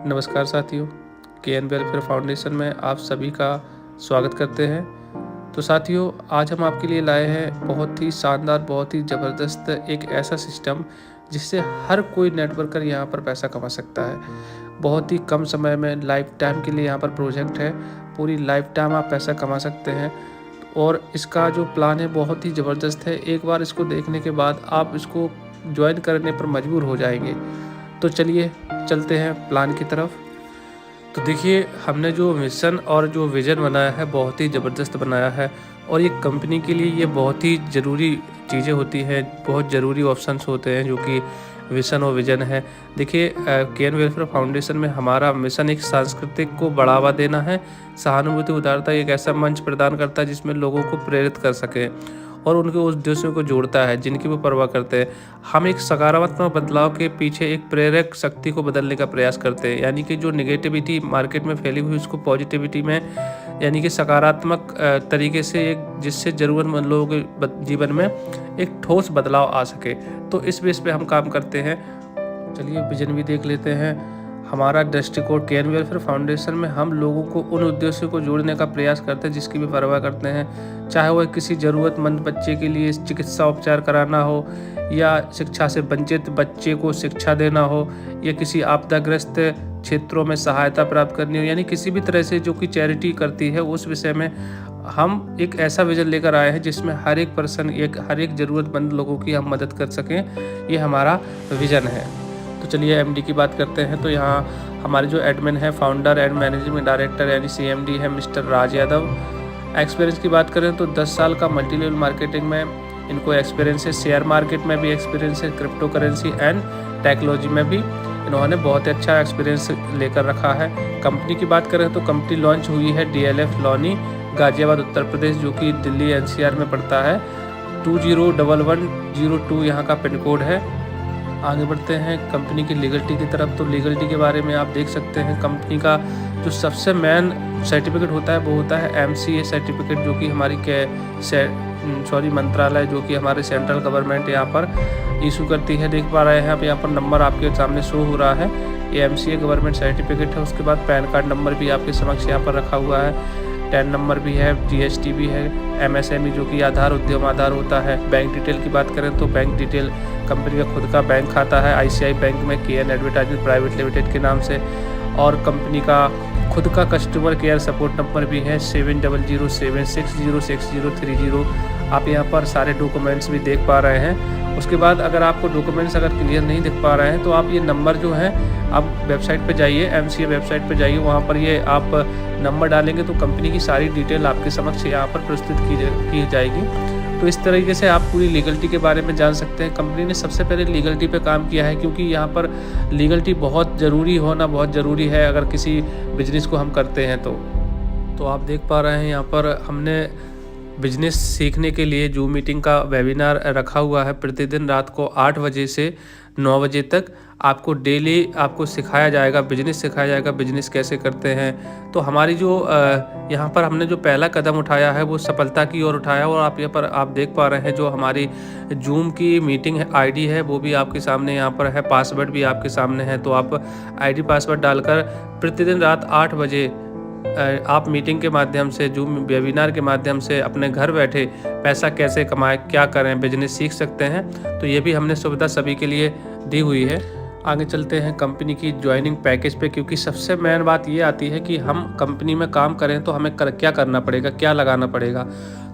नमस्कार साथियों, KN welfare foundation में आप सभी का स्वागत करते हैं। तो साथियों, आज हम आपके लिए लाए हैं बहुत ही शानदार, बहुत ही ज़बरदस्त एक ऐसा सिस्टम जिससे हर कोई नेटवर्कर यहाँ पर पैसा कमा सकता है। बहुत ही कम समय में लाइफ टाइम के लिए यहाँ पर प्रोजेक्ट है, पूरी लाइफ टाइम आप पैसा कमा सकते हैं। और इसका जो प्लान है बहुत ही ज़बरदस्त है। एक बार इसको देखने के बाद आप इसको ज्वाइन करने पर मजबूर हो जाएंगे। तो चलिए चलते हैं प्लान की तरफ। तो देखिए, हमने जो मिशन और जो विज़न बनाया है बहुत ही ज़बरदस्त बनाया है, और ये कंपनी के लिए ये बहुत ही ज़रूरी चीज़ें होती हैं, बहुत ज़रूरी ऑप्शंस होते हैं जो कि विज़न और विज़न है। देखिए, केएन वेलफेयर फाउंडेशन में हमारा मिशन एक सांस्कृतिक को बढ़ावा देना है। सहानुभूति उदारता एक ऐसा मंच प्रदान करता है जिसमें लोगों को प्रेरित कर सके और उनके उस उद्देश्यों को जोड़ता है जिनकी वो परवाह करते हैं। हम एक सकारात्मक बदलाव के पीछे एक प्रेरक शक्ति को बदलने का प्रयास करते हैं, यानी कि जो नेगेटिविटी मार्केट में फैली हुई उसको पॉजिटिविटी में, यानी कि सकारात्मक तरीके से एक जिससे ज़रूरतमंद लोगों के जीवन में एक ठोस बदलाव आ सके। तो इस बेस पे हम काम करते हैं। चलिए विजन भी देख लेते हैं। हमारा दृष्टिकोण केएन वेलफेयर फाउंडेशन में हम लोगों को उन उद्देश्यों को जोड़ने का प्रयास करते हैं जिसकी भी परवाह करते हैं, चाहे वह किसी ज़रूरतमंद बच्चे के लिए चिकित्सा उपचार कराना हो, या शिक्षा से वंचित बच्चे को शिक्षा देना हो, या किसी आपदाग्रस्त क्षेत्रों में सहायता प्राप्त करनी हो, यानी किसी भी तरह से जो कि चैरिटी करती है उस विषय में हम एक ऐसा विजन लेकर आए हैं जिसमें हर एक पर्सन, हर एक ज़रूरतमंद लोगों की हम मदद कर सकें। ये हमारा विज़न है। तो चलिए एमडी की बात करते हैं। तो यहाँ हमारे जो एडमिन है, फाउंडर एंड मैनेजिंग डायरेक्टर यानी सीएमडी है मिस्टर राज यादव। एक्सपीरियंस की बात करें तो 10 साल का मल्टी लेवल मार्केटिंग में इनको एक्सपीरियंस है। शेयर मार्केट में भी एक्सपीरियंस है, क्रिप्टो करेंसी एंड टेक्नोलॉजी में भी इन्होंने बहुत अच्छा एक्सपीरियंस लेकर रखा है। कंपनी की बात करें तो कंपनी लॉन्च हुई है डीएलएफ लॉनी, गाजियाबाद उत्तर प्रदेश, जो कि दिल्ली एनसीआर में पड़ता है। 201102 यहाँ का पिन कोड है। आगे बढ़ते हैं कंपनी की लीगलिटी की तरफ। तो लीगलिटी के बारे में आप देख सकते हैं, कंपनी का जो सबसे मेन सर्टिफिकेट होता है वो होता है एमसीए सर्टिफिकेट, जो कि हमारी मंत्रालय, जो कि हमारे सेंट्रल गवर्नमेंट यहाँ पर इशू करती है। देख पा रहे हैं आप, यहाँ पर नंबर आपके सामने शो हो रहा है, ये एमसीए गवर्नमेंट सर्टिफिकेट है। उसके बाद पैन कार्ड नंबर भी आपके समक्ष यहाँ पर रखा हुआ है, टैन नंबर भी है, जीएसटी भी है, एमएसएमई जो कि आधार उद्यम आधार होता है। बैंक डिटेल की बात करें तो बैंक डिटेल कंपनी का खुद का बैंक खाता है आईसीआई बैंक में केएन एडवर्टाइजमेंट प्राइवेट लिमिटेड के नाम से, और कंपनी का खुद का कस्टमर केयर सपोर्ट नंबर भी है 7007606030। आप यहाँ पर सारे डॉक्यूमेंट्स भी देख पा रहे हैं। उसके बाद अगर आपको डॉक्यूमेंट्स अगर क्लियर नहीं दिख पा रहे हैं तो आप ये नंबर जो है, आप वेबसाइट पे जाइए, एमसीए वेबसाइट पे जाइए, वहाँ पर ये आप नंबर डालेंगे तो कंपनी की सारी डिटेल आपके समक्ष यहाँ पर प्रस्तुत की जाएगी। तो इस तरीके से आप पूरी लीगलिटी के बारे में जान सकते हैं। कंपनी ने सबसे पहले लीगलिटी पे काम किया है, क्योंकि यहाँ पर लीगलिटी बहुत ज़रूरी होना बहुत ज़रूरी है अगर किसी बिजनेस को हम करते हैं तो आप देख पा रहे हैं यहाँ पर हमने बिजनेस सीखने के लिए जूम मीटिंग का वेबिनार रखा हुआ है। प्रतिदिन रात को 8 बजे से 9 बजे तक आपको डेली आपको सिखाया जाएगा, बिजनेस सिखाया जाएगा, बिजनेस कैसे करते हैं। तो हमारी जो यहाँ पर हमने जो पहला कदम उठाया है वो सफलता की ओर उठाया, और आप यहाँ पर आप देख पा रहे हैं जो हमारी जूम की मीटिंग आईडी है वो भी आपके सामने यहाँ पर है, पासवर्ड भी आपके सामने है। तो आप आईडी पासवर्ड डालकर प्रतिदिन रात 8 बजे आप मीटिंग के माध्यम से, जूम वेबिनार के माध्यम से अपने घर बैठे पैसा कैसे कमाएं, क्या करें, बिजनेस सीख सकते हैं। तो ये भी हमने सुविधा सभी के लिए दी हुई है। आगे चलते हैं कंपनी की ज्वाइनिंग पैकेज पे, क्योंकि सबसे मेन बात ये आती है कि हम कंपनी में काम करें तो हमें क्या करना पड़ेगा, क्या लगाना पड़ेगा।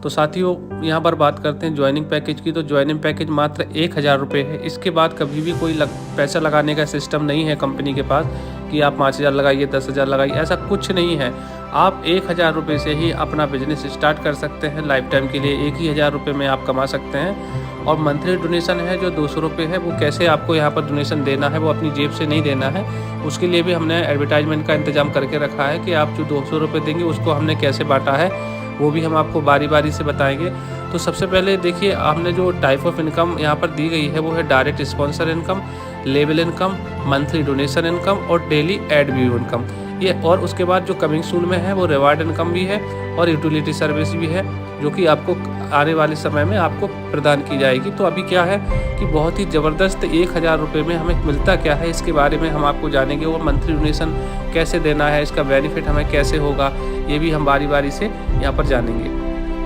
तो साथियों, यहाँ पर बात करते हैं ज्वाइनिंग पैकेज की। तो ज्वाइनिंग पैकेज मात्र 1000 रुपये है। इसके बाद कभी भी कोई पैसा लगाने का सिस्टम नहीं है कंपनी के पास कि आप 5000 लगाइए, 10,000 लगाइए, ऐसा कुछ नहीं है। आप 1000 रुपये से ही अपना बिजनेस स्टार्ट कर सकते हैं। लाइफ टाइम के लिए 1000 रुपये में आप कमा सकते हैं। और मंथली डोनेशन है जो 200 रुपये है, वो कैसे आपको यहाँ पर डोनेशन देना है, वो अपनी जेब से नहीं देना है। उसके लिए भी हमने एडवर्टाइजमेंट का इंतजाम करके रखा है कि आप जो 200 रुपये देंगे उसको हमने कैसे बांटा है वो भी हम आपको बारी बारी से बताएंगे। तो सबसे पहले देखिए, हमने जो टाइप ऑफ इनकम यहाँ पर दी गई है वो है direct sponsor income, level income, monthly donation income और डेली एड व्यू इनकम ये। और उसके बाद जो कमिंग सून में है वो रिवार्ड इनकम भी है और यूटिलिटी सर्विस भी है, जो कि आपको आने वाले समय में आपको प्रदान की जाएगी। तो अभी क्या है कि बहुत ही ज़बरदस्त 1000 रुपये में हमें मिलता क्या है, इसके बारे में हम आपको जानेंगे, और मंथली डोनेशन कैसे देना है, इसका बेनिफिट हमें कैसे होगा, ये भी हम बारी बारी से यहाँ पर जानेंगे।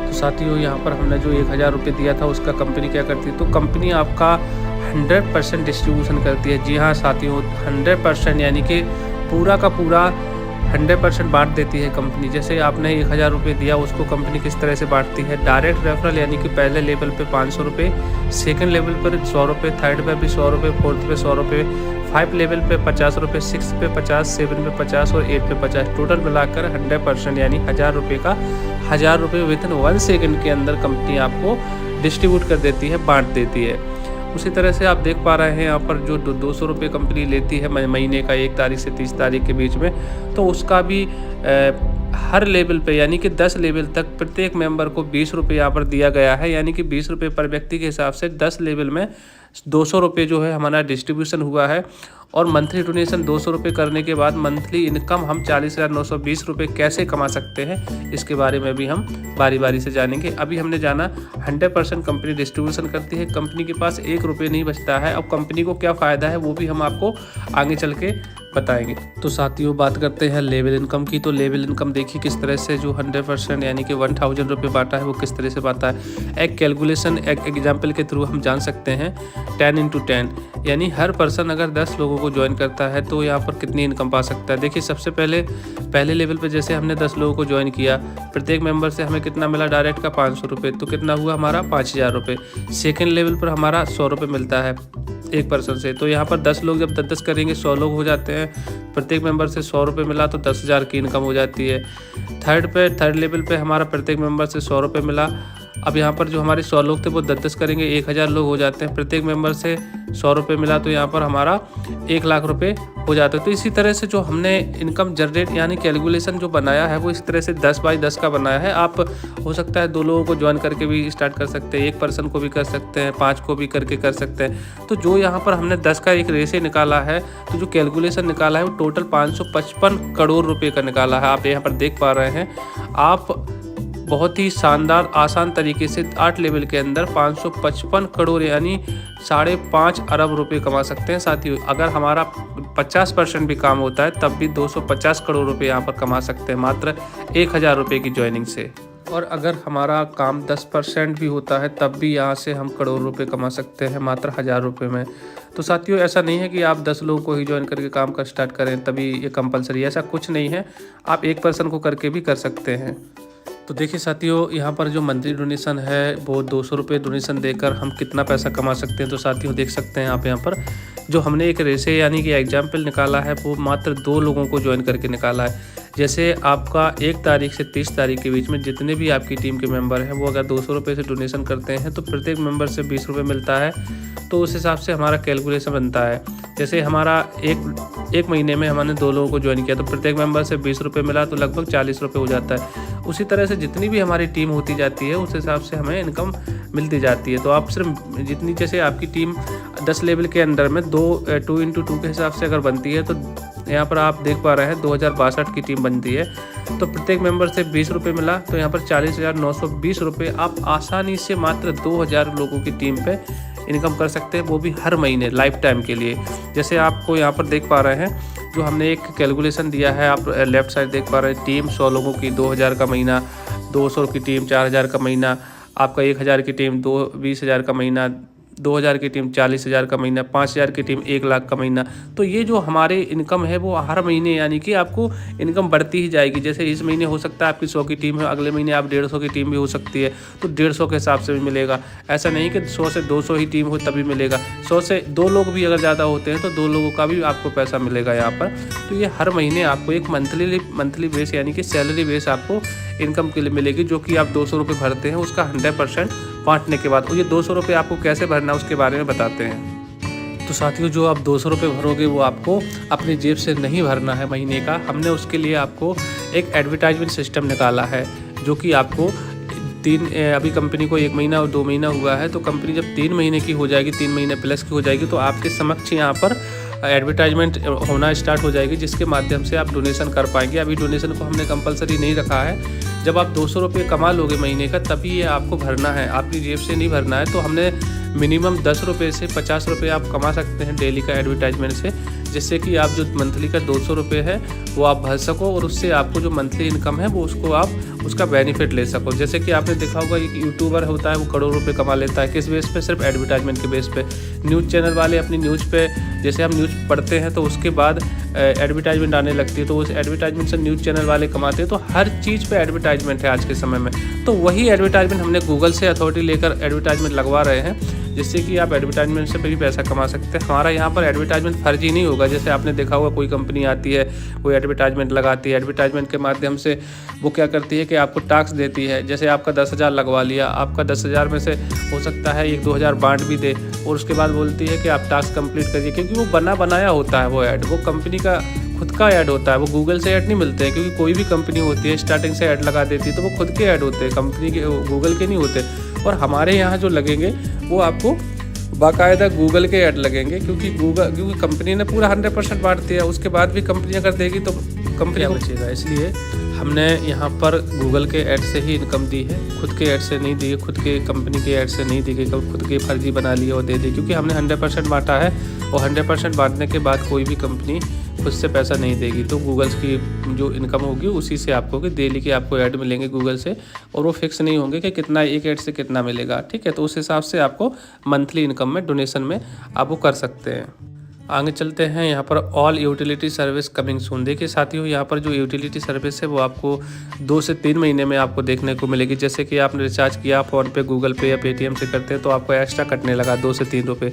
तो साथियों, यहाँ पर हमने जो 1000 रुपये दिया था उसका कंपनी क्या करती है, तो कंपनी आपका 100% डिस्ट्रीब्यूशन करती है। जी हाँ साथियों, 100% यानी कि पूरा का पूरा 100% बांट देती है कंपनी। जैसे आपने 1000 रुपये दिया, उसको कंपनी किस तरह से बांटती है, डायरेक्ट रेफरल यानी कि पहले लेवल पे 500 रुपये, सेकेंड लेवल पर 100 रुपये, थर्ड पे भी 100 रुपये, फोर्थ पे 100 रुपये, 5 लेवल पे 50 रुपये, 6 पे 50, 7 पे 50 और 8 पे 50, टोटल मिलाकर 100% यानी 1000 रुपये का 1000 रुपये विद इन 1 सेकेंड के अंदर कंपनी आपको डिस्ट्रीब्यूट कर देती है, बांट देती है। उसी तरह से आप देख पा रहे हैं यहाँ पर जो 200 रुपये कंपनी लेती है महीने का 1 तारीख से 30 तारीख के बीच में, तो उसका भी हर लेवल पे यानी कि 10 लेवल तक प्रत्येक मेंबर को 20 रुपये यहाँ पर दिया गया है, यानी कि 20 रुपये पर व्यक्ति के हिसाब से 10 लेवल में 200 रुपये जो है हमारा डिस्ट्रीब्यूशन हुआ है। और मंथली डोनेशन 200 रुपये करने के बाद मंथली इनकम हम 40,920 रुपये कैसे कमा सकते हैं, इसके बारे में भी हम बारी बारी से जानेंगे। अभी हमने जाना 100% कंपनी डिस्ट्रीब्यूशन करती है, कंपनी के पास 1 रुपये नहीं बचता है। अब कंपनी को क्या फ़ायदा है वो भी हम आपको आगे चल के बताएंगे। तो साथियों, बात करते हैं लेवल इनकम की। तो लेवल इनकम देखिए किस तरह से जो 100% यानी कि 1000 रुपये बांटा है वो किस तरह से बांटा है। एक कैलकुलेशन एक एग्जाम्पल के थ्रू हम जान सकते हैं। 10 × 10 यानी हर पर्सन अगर 10 लोगों को ज्वाइन करता है तो यहाँ पर कितनी इनकम पा सकता है। देखिए सबसे पहले लेवल पे जैसे हमने 10 लोगों को ज्वाइन किया, प्रत्येक मेंबर से हमें कितना मिला डायरेक्ट का 500 रुपये, तो कितना हुआ हमारा 5000 रुपये। सेकेंड लेवल पर हमारा 100 रुपये मिलता है एक पर्सन से, तो यहाँ पर 10 लोग जब 10 करेंगे 100 लोग हो जाते हैं, प्रत्येक मेंबर से 100 रुपये मिला तो 10,000 की इनकम हो जाती है। थर्ड लेवल पे हमारा प्रत्येक मेंबर से 100 रुपये मिला। अब यहाँ पर जो हमारे 100 लोग थे वो 10 करेंगे 1000 लोग हो जाते हैं, प्रत्येक मेंबर से 100 रुपये मिला तो यहाँ पर हमारा 1 लाख रुपये हो जाता है। तो इसी तरह से जो हमने इनकम जनरेट यानी कैलकुलेशन जो बनाया है वो इस तरह से 10 बाई 10 का बनाया है। आप हो सकता है 2 लोगों को ज्वाइन करके भी स्टार्ट कर सकते हैं, 1 पर्सन को भी कर सकते हैं, 5 को भी करके कर सकते हैं। तो जो यहाँ पर हमने 10 का एक रेशे निकाला है, तो जो कैलकुलेशन निकाला है वो टोटल 555 करोड़ रुपये का निकाला है। आप यहाँ पर देख पा रहे हैं। आप बहुत ही शानदार आसान तरीके से 8 लेवल के अंदर 555 करोड़ यानी 5.5 अरब रुपए कमा सकते हैं। साथियों, अगर हमारा 50% भी काम होता है तब भी 250 करोड़ रुपए यहाँ पर कमा सकते हैं मात्र 1000 रुपये की ज्वाइनिंग से। और अगर हमारा काम 10% भी होता है तब भी यहाँ से हम करोड़ रुपए कमा सकते हैं मात्र 1000 रुपये में। तो साथियों, ऐसा नहीं है कि आप 10 लोगों को ही ज्वाइन करके काम कर स्टार्ट करें तभी ये कंपलसरी, ऐसा कुछ नहीं है। आप 1 पर्सन को करके भी कर सकते हैं। तो देखिए साथियों, यहाँ पर जो मंथली डोनेशन है वो 200 रुपये डोनेशन देकर हम कितना पैसा कमा सकते हैं। तो साथियों देख सकते हैं आप यहाँ पर जो हमने एक रेशे यानी कि एग्जाम्पल निकाला है वो मात्र 2 लोगों को ज्वाइन करके निकाला है। जैसे आपका 1 तारीख से 30 तारीख के बीच में जितने भी आपकी टीम के मेंबर हैं वो अगर 200 रुपये से डोनेशन करते हैं तो प्रत्येक मेंबर से 20 रुपये मिलता है। तो उस हिसाब से हमारा कैलकुलेशन बनता है। जैसे हमारा एक महीने में हमने 2 लोगों को ज्वाइन किया तो प्रत्येक मेंबर से 20 रुपये मिला तो लगभग 40 रुपये हो जाता है। उसी तरह से जितनी भी हमारी टीम होती जाती है उस हिसाब से हमें इनकम मिलती जाती है। तो आप सिर्फ जितनी जैसे आपकी टीम 10 लेवल के अंदर में 2 × 2 के हिसाब से अगर बनती है तो यहाँ पर आप देख पा रहे हैं 2062 की टीम बनती है। तो प्रत्येक मेंबर से 20 रुपये मिला तो यहाँ पर 40,920 रुपये आप आसानी से मात्र 2000 लोगों की टीम पे इनकम कर सकते हैं, वो भी हर महीने लाइफ टाइम के लिए। जैसे आपको यहाँ पर देख पा रहे हैं जो हमने एक कैलकुलेशन दिया है, आप लेफ्ट साइड देख पा रहे हैं। टीम 100 लोगों की 2000 का महीना, 200 की टीम 4000 का महीना, आपका 1000 की टीम 20,000 का महीना, 2000 की टीम 40,000 का महीना, 5000 की टीम 1 लाख का महीना। तो ये जो हमारे इनकम है वो हर महीने यानी कि आपको इनकम बढ़ती ही जाएगी। जैसे इस महीने हो सकता है आपकी 100 की टीम है, अगले महीने आप 150 की टीम भी हो सकती है तो 150 के हिसाब से भी मिलेगा। ऐसा नहीं कि 100 से 200 ही टीम हो तभी मिलेगा। 100 से 2 लोग भी अगर ज़्यादा होते हैं तो 2 लोगों का भी आपको पैसा मिलेगा यहाँ पर। तो ये हर महीने आपको एक मंथली बेस यानी कि सैलरी बेस आपको इनकम के लिए मिलेगी, जो कि आप 200 रुपये भरते हैं उसका 100% बांटने के बाद। और ये 200 रुपये आपको कैसे भरना है उसके बारे में बताते हैं। तो साथियों, जो आप 200 रुपये भरोगे वो आपको अपनी जेब से नहीं भरना है महीने का। हमने उसके लिए आपको एक एडवर्टाइजमेंट सिस्टम निकाला है जो कि आपको अभी कंपनी को 1 महीना और 2 महीना हुआ है, तो कंपनी जब 3 महीने की हो जाएगी, 3 महीने प्लस की हो जाएगी तो आपके समक्ष यहाँ पर एडवर्टाइजमेंट होना स्टार्ट हो जाएगी, जिसके माध्यम से आप डोनेशन कर पाएंगे। अभी डोनेशन को हमने कंपलसरी नहीं रखा है जब आप 200 रुपये कमा लोगे महीने का, तभी ये आपको भरना है, आपकी जेब से नहीं भरना है। तो हमने मिनिमम 10 रुपये से 50 रुपये आप कमा सकते हैं डेली का एडवर्टाइजमेंट से, जिससे कि आप जो मंथली का 200 रुपये है वो आप भर सको और उससे आपको जो मंथली इनकम है वो उसको आप उसका बेनिफिट ले सको। जैसे कि आपने देखा होगा एक यूट्यूबर होता है, वो करोड़ रुपए कमा लेता है। किस बेस पे? सिर्फ एडवर्टाइजमेंट के बेस पे। न्यूज़ चैनल वाले अपनी न्यूज़ पे, जैसे हम न्यूज़ पढ़ते हैं तो उसके बाद एडवर्टाइजमेंट आने लगती है, तो उस एडवर्टाइजमेंट से न्यूज़ चैनल वाले कमाते हैं। तो हर चीज़ पे एडवर्टाइजमेंट है आज के समय में। तो वही एडवर्टाइजमेंट हमने गूगल से अथॉरिटी लेकर एडवर्टाइजमेंट लगवा रहे हैं, जिससे कि आप एडवर्टाइजमेंट से भी पैसा कमा सकते हैं। हमारा यहाँ पर एडवर्टाइजमेंट फर्जी नहीं होगा। जैसे आपने देखा होगा कोई कंपनी आती है, कोई एडवर्टाइजमेंट लगाती है, एडवर्टाइजमेंट के माध्यम से वो क्या करती है कि आपको टास्क देती है। जैसे आपका 10,000 लगवा लिया, आपका 10,000 में से हो सकता है 1-2 हज़ार बांट भी दे, और उसके बाद बोलती है कि आप टास्क कंप्लीट करिए, क्योंकि वो बनाया होता है। वो ऐड वो कंपनी का खुद का ऐड होता है, वो गूगल से ऐड नहीं मिलते हैं। क्योंकि कोई भी कंपनी होती है स्टार्टिंग से ऐड लगा देती है, तो वो खुद के ऐड होते हैं, कंपनी के, गूगल के नहीं होते। और हमारे यहाँ जो लगेंगे वो आपको बाकायदा गूगल के ऐड लगेंगे, क्योंकि कंपनी ने पूरा 100% बांट दिया। उसके बाद भी कंपनी अगर देगी तो कंपनी बचेगा। इसलिए हमने यहाँ पर गूगल के ऐड से ही इनकम दी है, खुद के ऐड से नहीं दी है, खुद के कंपनी के ऐड से नहीं दी गई, खुद के फर्जी बना लिए और दे दी। क्योंकि हमने 100% बांटा है, और 100% बांटने के बाद कोई भी कंपनी खुद से पैसा नहीं देगी। तो गूगल की जो इनकम होगी उसी से आपको कि डेली के आपको ऐड मिलेंगे गूगल से, और वो फिक्स नहीं होंगे कि कितना एक ऐड से कितना मिलेगा, ठीक है। तो उस हिसाब से आपको मंथली इनकम में, डोनेशन में आप वो कर सकते हैं। आगे चलते हैं। यहाँ पर all utility service coming soon. देखिए साथियों, यहाँ पर जो यूटिलिटी सर्विस है वो आपको 2 से 3 महीने में आपको देखने को मिलेगी। जैसे कि आपने रिचार्ज किया फ़ोन पे, गूगल पे या पेटीएम से करते हैं, तो आपको एक्स्ट्रा कटने लगा 2 से 3 रुपये,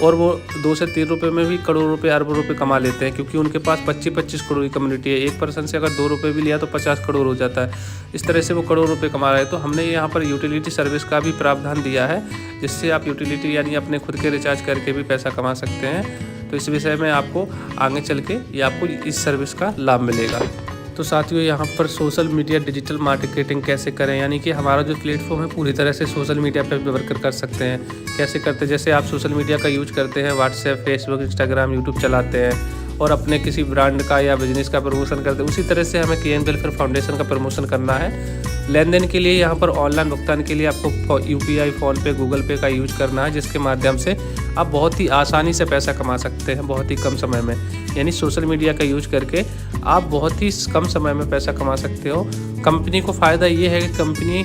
और वो 2 से 3 रुपये में भी करोड़ रुपए, अरबों रुपए कमा लेते हैं। क्योंकि उनके पास 25-25 करोड़ की कम्युनिटी है। एक पर्सन से अगर 2 रुपये भी लिया तो 50 करोड़ हो जाता है। इस तरह से वो करोड़ रुपए कमा रहे हैं। तो हमने यहाँ पर यूटिलिटी सर्विस का भी प्रावधान दिया है, जिससे आप यूटिलिटी यानी अपने खुद के रिचार्ज करके भी पैसा कमा सकते हैं। तो इस विषय में आपको आगे चल के ये आपको इस सर्विस का लाभ मिलेगा। तो साथियों, यहाँ पर सोशल मीडिया डिजिटल मार्केटिंग कैसे करें, यानी कि हमारा जो प्लेटफॉर्म है पूरी तरह से सोशल मीडिया पर भी वर्क कर सकते हैं। कैसे करते हैं? जैसे आप सोशल मीडिया का यूज करते हैं, व्हाट्सएप, फेसबुक, इंस्टाग्राम, यूट्यूब चलाते हैं, और अपने किसी ब्रांड का या बिजनेस का प्रमोशन करते हैं, उसी तरह से हमें केएन वेलफेयर फाउंडेशन का प्रमोशन करना है। लेन देन के लिए यहाँ पर ऑनलाइन भुगतान के लिए आपको यूपीआई, फ़ोनपे, गूगल पे का यूज करना है, जिसके माध्यम से आप बहुत ही आसानी से पैसा कमा सकते हैं, बहुत ही कम समय में। यानी सोशल मीडिया का यूज करके आप बहुत ही कम समय में पैसा कमा सकते हो। कंपनी को फ़ायदा ये है कि कंपनी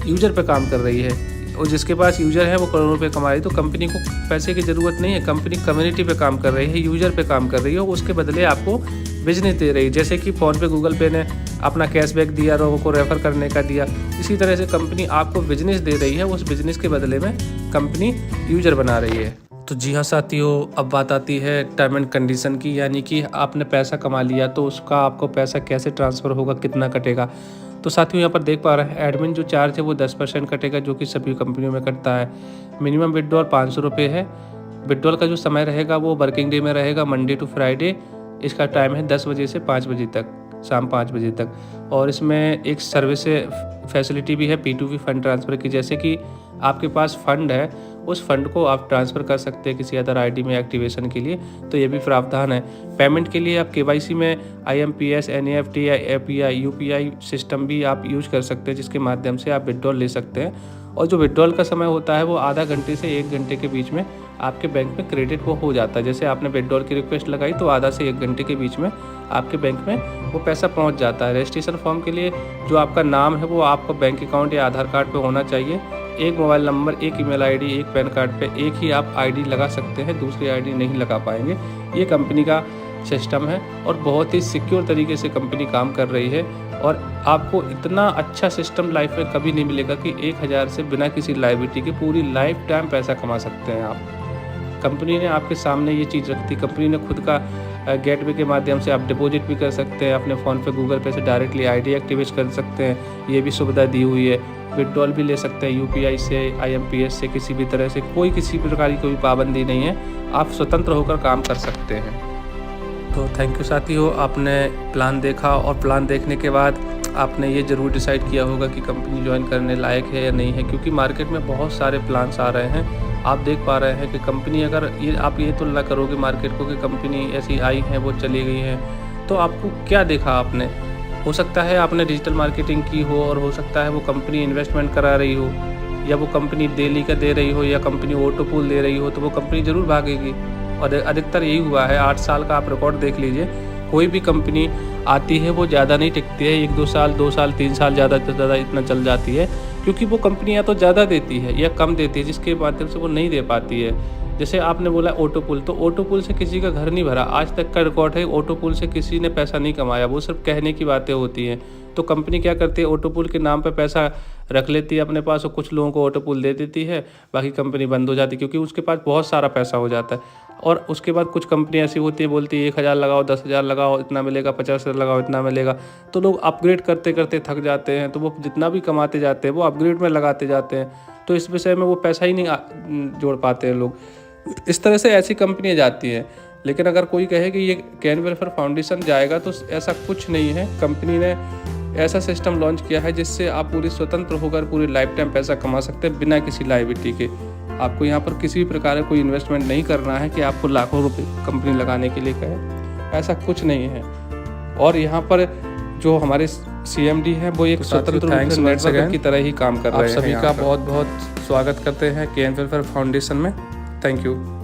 यूज़र पे काम कर रही है, और जिसके पास यूज़र है वो करोड़ों रुपए कमा रही है। तो कंपनी को पैसे की ज़रूरत नहीं है, कंपनी कम्युनिटी पे काम कर रही है, यूज़र पे काम कर रही है, और उसके बदले आपको बिजनेस दे रही है। जैसे कि फ़ोन पे, गूगल पे ने अपना कैशबैक दिया, लोगों को रेफ़र करने का दिया, इसी तरह से कंपनी आपको बिजनेस दे रही है, उस बिजनेस के बदले में कंपनी यूज़र बना रही है। तो जी हाँ साथियों, अब बात आती है टर्म एंड कंडीशन की, यानी कि आपने पैसा कमा लिया तो उसका आपको पैसा कैसे ट्रांसफ़र होगा, कितना कटेगा। तो साथियों, यहाँ पर देख पा रहे हैं एडमिन जो चार्ज है वो 10% कटेगा, जो कि सभी कंपनियों में कटता है। मिनिमम विड्रॉल 500 रुपये है। विड्रॉल का जो समय रहेगा वो वर्किंग डे में रहेगा, मंडे टू फ्राइडे। इसका टाइम है 10 बजे से 5 बजे तक, शाम 5 बजे तक। और इसमें एक सर्विस फैसिलिटी भी है P2P फंड ट्रांसफ़र की। जैसे कि आपके पास फंड है, उस फंड को आप ट्रांसफ़र कर सकते हैं किसी अदर आईडी में एक्टिवेशन के लिए, तो ये भी प्रावधान है। पेमेंट के लिए आप KYC में IMPS, NEFT या API, UPI सिस्टम भी आप यूज कर सकते हैं, जिसके माध्यम से आप विड्रॉल ले सकते हैं। और जो विड्रॉल का समय होता है वो आधा घंटे से 1 घंटे के बीच में आपके बैंक में क्रेडिट वो हो जाता है। जैसे आपने विड्रॉल की रिक्वेस्ट लगाई तो आधा से 1 घंटे के बीच में आपके बैंक में वो पैसा पहुंच जाता है। रजिस्ट्रेशन फॉर्म के लिए जो आपका नाम है वो आपका बैंक अकाउंट या आधार कार्ड पे होना चाहिए। एक मोबाइल नंबर, एक ईमेल आईडी, एक पैन कार्ड पे एक ही आप आईडी लगा सकते हैं, दूसरी आईडी नहीं लगा पाएंगे। ये कंपनी का सिस्टम है और बहुत ही सिक्योर तरीके से कंपनी काम कर रही है। और आपको इतना अच्छा सिस्टम लाइफ में कभी नहीं मिलेगा कि 1000 से बिना किसी लायबिलिटी के पूरी लाइफ टाइम पैसा कमा सकते हैं आप। कंपनी ने आपके सामने ये चीज़ रख दी। कंपनी ने खुद का गेटवे के माध्यम से आप डिपॉजिट भी कर सकते हैं, अपने फ़ोन पे, गूगल पे से डायरेक्टली आईडी एक्टिवेट कर सकते हैं, ये भी सुविधा दी हुई है। विड्रॉल भी ले सकते हैं UPI से, IMPS से, किसी भी तरह से, कोई किसी प्रकार की कोई पाबंदी नहीं है, आप स्वतंत्र होकर काम कर सकते हैं। तो थैंक यू साथियों, आपने प्लान देखा और प्लान देखने के बाद आपने ये ज़रूर डिसाइड किया होगा कि कंपनी ज्वाइन करने लायक है या नहीं है, क्योंकि मार्केट में बहुत सारे प्लान्स आ रहे हैं। आप देख पा रहे हैं कि कंपनी, अगर ये आप ये तुलना करोगे मार्केट को कि कंपनी ऐसी आई है वो चली गई है, तो आपको क्या देखा आपने? हो सकता है आपने डिजिटल मार्केटिंग की हो और हो सकता है वो कंपनी इन्वेस्टमेंट करा रही हो या वो कंपनी डेली का दे रही हो या कंपनी ऑटो पूल दे रही हो, तो वो कंपनी ज़रूर भागेगी। और अधिकतर यही हुआ है। 8 साल का आप रिकॉर्ड देख लीजिए, कोई भी कंपनी आती है वो ज़्यादा नहीं टिकती है, 1-2 साल 2 साल 3 साल ज़्यादा से ज़्यादा इतना चल जाती है, क्योंकि वो कंपनी या तो ज़्यादा देती है या कम देती है, जिसके माध्यम से वो नहीं दे पाती है। जैसे आपने बोला ऑटो पूल, तो ऑटो पूल से किसी का घर नहीं भरा, आज तक का रिकॉर्ड है। ऑटो पूल से किसी ने पैसा नहीं कमाया, वो सिर्फ कहने की बातें होती हैं। तो कंपनी क्या करती है, ऑटो पूल के नाम पे पैसा रख लेती है अपने पास और कुछ लोगों को ऑटो पूल दे देती है, बाकी कंपनी बंद हो जाती है, क्योंकि उसके पास बहुत सारा पैसा हो जाता है। और उसके बाद कुछ कंपनी ऐसी होती है, बोलती है 1,000 लगाओ, 10,000 लगाओ, इतना मिलेगा, 50,000 लगाओ, इतना मिलेगा। तो लोग अपग्रेड करते करते थक जाते हैं, तो वो जितना भी कमाते जाते हैं वो अपग्रेड में लगाते जाते हैं, तो इस विषय में वो पैसा ही नहीं जोड़ पाते हैं लोग। इस तरह से ऐसी कंपनियां जाती हैं। लेकिन अगर कोई कहे कि ये कैन वेलफेयर फाउंडेशन जाएगा, तो ऐसा कुछ नहीं है। कंपनी ने ऐसा सिस्टम लॉन्च किया है जिससे आप पूरी स्वतंत्र होकर पूरी लाइफ टाइम पैसा कमा सकते हैं बिना किसी लायबिलिटी के। आपको यहाँ पर किसी भी प्रकार का कोई इन्वेस्टमेंट नहीं करना है कि आपको लाखों रुपए कंपनी लगाने के लिए कहे, ऐसा कुछ नहीं है। और यहाँ पर जो हमारे CMD हैं वो एक स्वतंत्र नेटवर्क की तरह ही काम कर रहे हैं। आप सभी का बहुत बहुत स्वागत करते हैं कैन वेलफेयर फाउंडेशन में। Thank you.